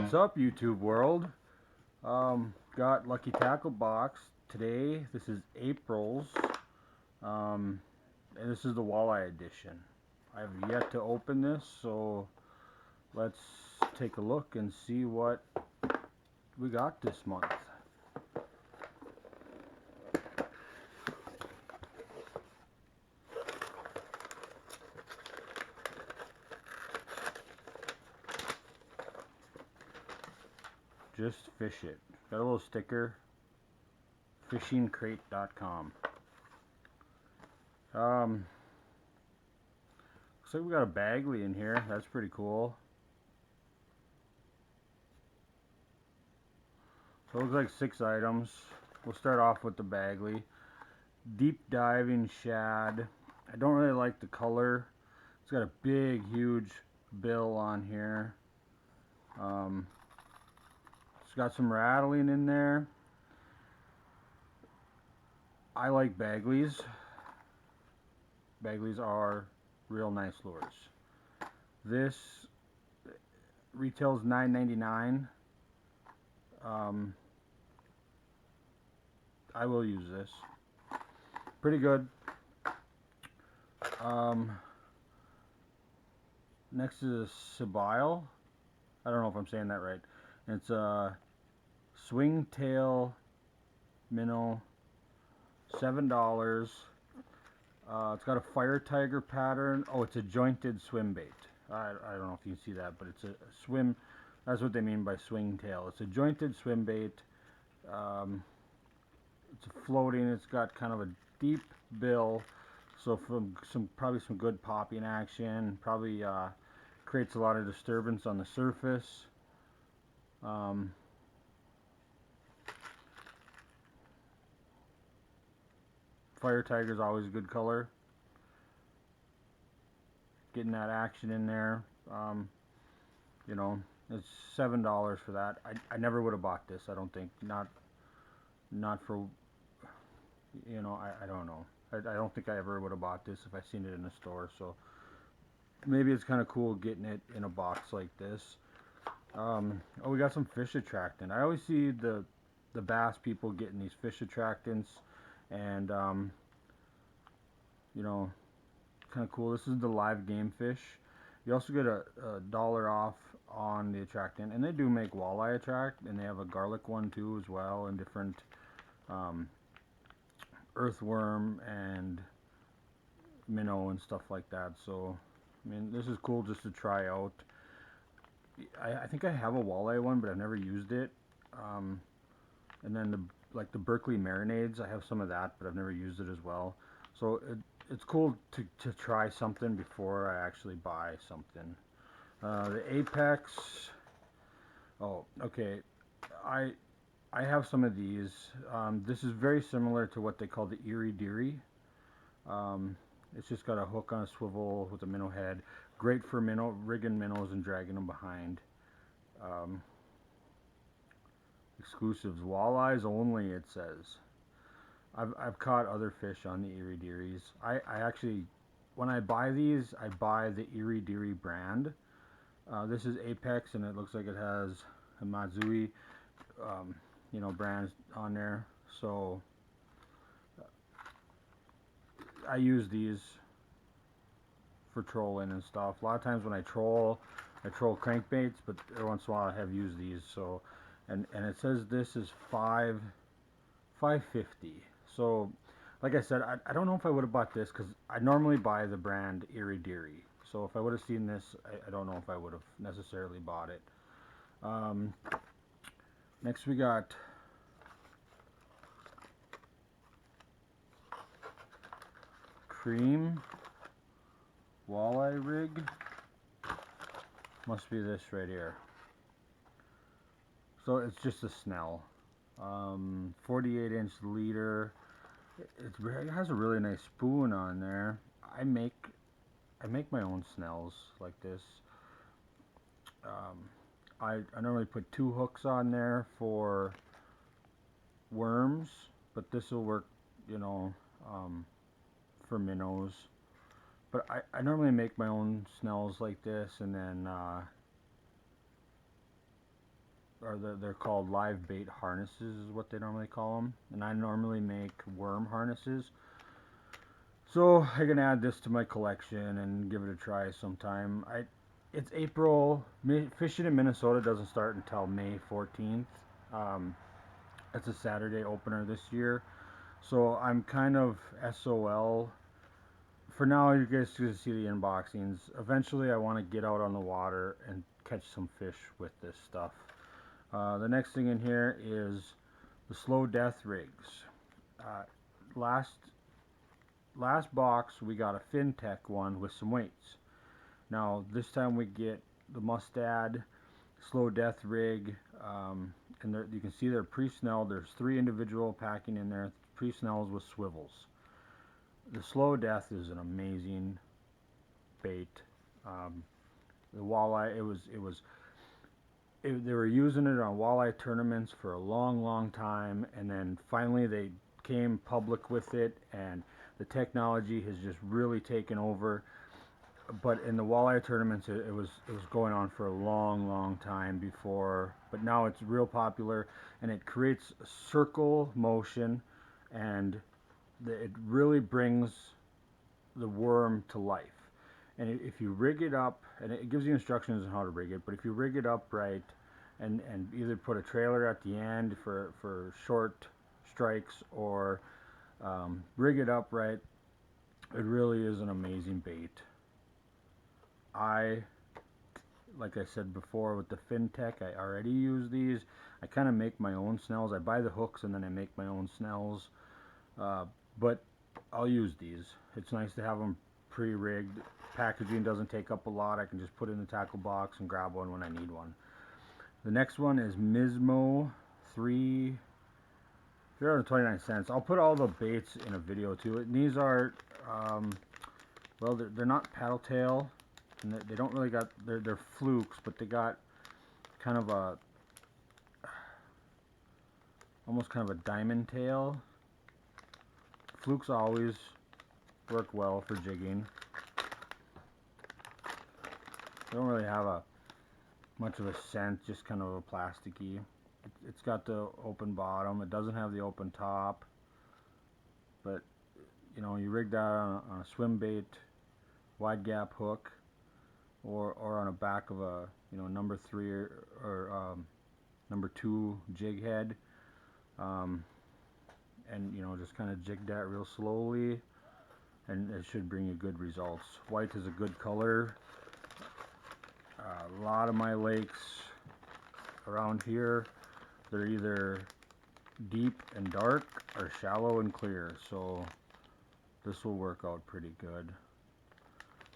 What's up, YouTube world? Got Lucky Tackle box today. This is April's, and this is the Walleye Edition. I have yet to open this, so let's take a look and see what we got this month. Just fish it. Got a little sticker. Fishingcrate.com. Looks like we got a Bagley in here. That's pretty cool. So it looks like 6 items. We'll start off with the Bagley. Deep diving shad. I don't really like the color. It's got a big, huge bill on here. It's got some rattling in there. I like Bagleys. Bagleys are real nice lures. This retails $9.99. I will use this. Pretty good. Next is Sebile. I don't know if I'm saying that right. It's a swing tail minnow, $7. It's got a fire tiger pattern. Oh, it's a jointed swim bait. I don't know if you can see that, but it's a swim. That's what they mean by swing tail. It's a jointed swim bait. It's floating. It's got kind of a deep bill, so from probably some good popping action. Probably creates a lot of disturbance on the surface. Fire tiger is always a good color. Getting that action in there. You know, it's $7 for that. I never would have bought this. I don't think. Not for, you know, I don't know. I don't think I ever would have bought this if I seen it in a store. So maybe it's kind of cool getting it in a box like this. Oh, we got some fish attractant. I always see the bass people getting these fish attractants, and you know, kind of cool. This is the live game fish. You also get a $1 off on the attractant, and they do make walleye attract, and they have a garlic one too as well, and different earthworm and minnow and stuff like that. So I mean, this is cool just to try out. I think I have a walleye one, but I've never used it. And then the Berkeley marinades, I have some of that, but I've never used it as well. So it's cool to try something before I actually buy something. The Apex. Oh, okay. I have some of these. This is very similar to what they call the Erie Deary. It's just got a hook on a swivel with a minnow head. Great for rigging minnows and dragging them behind. Exclusives, walleyes only, it says. I've caught other fish on the Erie Dearies. I actually, when I buy these, I buy the Erie Deary brand. This is Apex, and it looks like it has a Matsui, you know, brand on there. So I use these for trolling and stuff. A lot of times when I troll crankbaits, but every once in a while I have used these. So, and it says this is $5.50. So, like I said, I don't know if I would have bought this because I normally buy the brand Erie Deary. So if I would have seen this, I don't know if I would have necessarily bought it. Next we got Cream walleye rig. Must be this right here. So it's just a Snell. 48-inch leader. It has a really nice spoon on there. I make my own Snells like this. I normally put 2 hooks on there for worms, but this will work, you know, for minnows. But I normally make my own Snells like this, and then they're called live bait harnesses is what they normally call them, and I normally make worm harnesses. So I can add this to my collection and give it a try sometime. It's April. Fishing in Minnesota doesn't start until May 14th. Um, it's a Saturday opener this year, so I'm kind of SOL. For now, you guys can see the unboxings. Eventually, I want to get out on the water and catch some fish with this stuff. The next thing in here is the slow death rigs. Uh, last last box we got a FinTech one with some weights. Now this time we get the Mustad slow death rig, and you can see they're pre-snelled. There's 3 individual packing in there, pre-snells with swivels. The slow death is an amazing bait. The walleye, they were using it on walleye tournaments for a long time, and then finally they came public with it, and the technology has just really taken over. But in the walleye tournaments, it was going on for a long time before, but now it's real popular, and it creates a circle motion, and it really brings the worm to life. And if you rig it up, and it gives you instructions on how to rig it, but if you rig it up right, and either put a trailer at the end for short strikes, or rig it up right, it really is an amazing bait. Like I said before with the FinTech, I already use these. I kind of make my own snells. I buy the hooks and then I make my own snells. But I'll use these. It's nice to have them pre-rigged. Packaging doesn't take up a lot. I can just put it in the tackle box and grab one when I need one. The next one is Mismo 3.29. I'll put all the baits in a video too. And these are, well, they're not paddle tail, and they don't really got, they're flukes, but they got kind of a, almost kind of a diamond tail. Flukes always work well for jigging. They don't really have much of a scent, just kind of a plasticky. It's got the open bottom. It doesn't have the open top. But you know, you rig that on a swim bait, wide gap hook, or on a back of a number 3 or number 2 jig head, and just kind of jig that real slowly, and it should bring you good results. White is a good color. A lot of my lakes around here, they're either deep and dark or shallow and clear, so this will work out pretty good.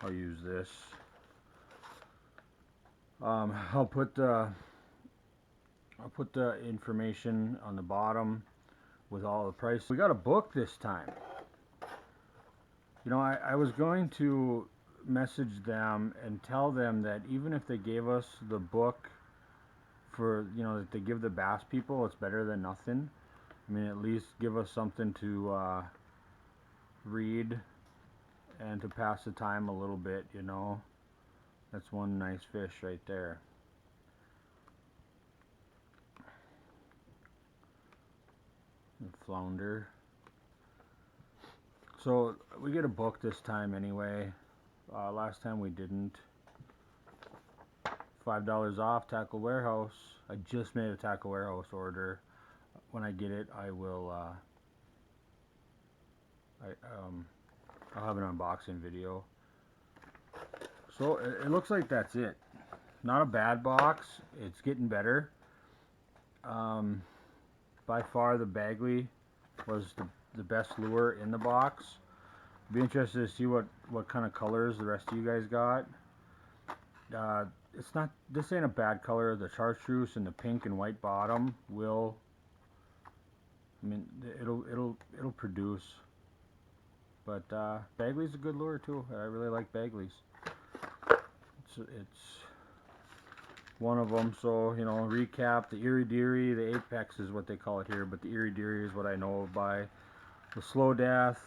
I'll use this. I'll put the information on the bottom with all the prices. We got a book this time. I was going to message them and tell them that even if they gave us the book for, that they give the bass people, it's better than nothing. I mean, at least give us something to read and to pass the time a little bit, That's one nice fish right there. A flounder. So we get a book this time anyway. Last time we didn't. $5 off Tackle Warehouse. I just made a Tackle Warehouse order. When I get it, I will. I'll have an unboxing video. So it looks like that's it. Not a bad box. It's getting better. By far the Bagley was the best lure in the box. Be interested to see what kind of colors the rest of you guys got. This ain't a bad color. The chartreuse and the pink and white bottom will, it'll produce. But Bagley's a good lure too. I really like Bagley's. It's one of them. So recap: the Erie Deary, the Apex is what they call it here, but the Erie Deary is what I know by. The Slow Death,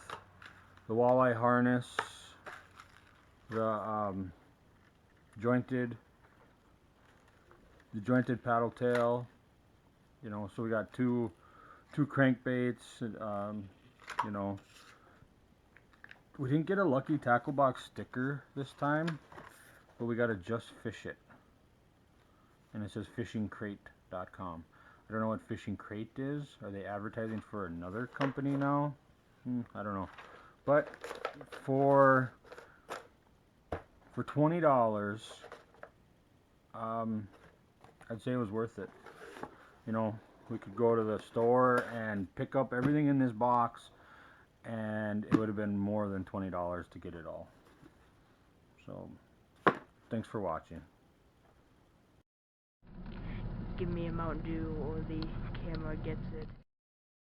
the Walleye Harness, the jointed the jointed paddle tail. You know, so we got two crankbaits. You know, we didn't get a Lucky Tackle Box sticker this time, but we got to Just Fish It, and it says fishingcrate.com. I don't know what Fishing Crate is. Are they advertising for another company now? I don't know. But for $20, I'd say it was worth it. You know, we could go to the store and pick up everything in this box, and it would have been more than $20 to get it all. So, thanks for watching. Give me a Mountain Dew or the camera gets it.